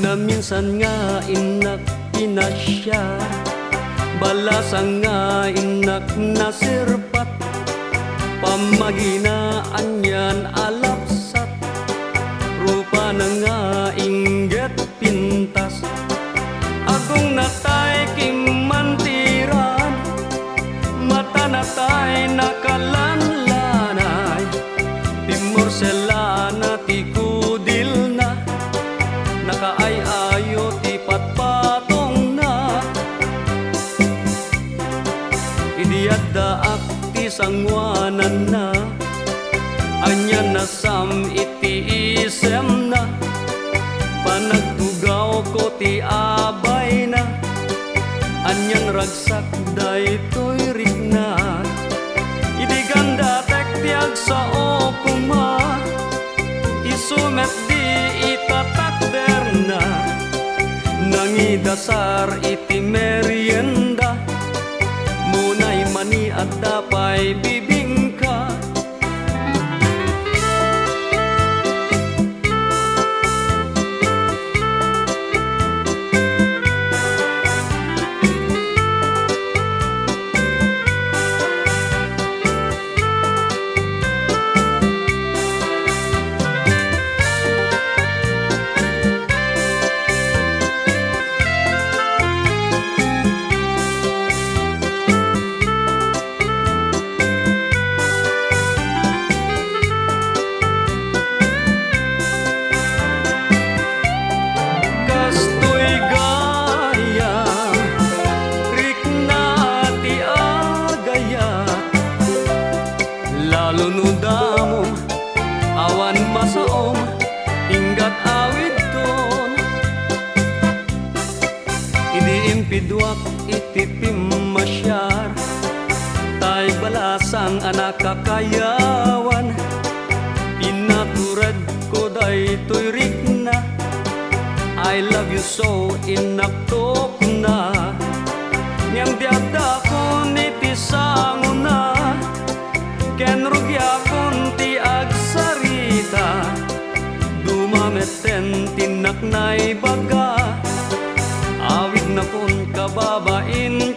Na minsan nga inak pinasya, balasan nga inak nasirpat, pamaginaan yan alapsat, rupa na nga inggit pintas. Agong natay kimantiran, mata natay nakalanlanay, pimorsela ti kudil na, nakaay-ayo ti patpatong na. Idiyaddaak ti sangwanan na, anya nasam iti isem na, panagtugaw ko ti abay na, anyan ragsak daytoy rikna. Idi ganda tek tiag sa okuma, isumet di itatakder na, nangidasar iti merienda, munay mani at dapay bibingka. Lunudamom, awan masaom, inggat awid ton. Idi impidwak itipim masyar, tay balasang anak kakayawan, pinaturad ko daytoy rikna, I love you so inaktok na, niyang diabda ko nitisanguna, ken rugyakon ti agsarita, dumameten tinak na'y baga, awig na kon kababain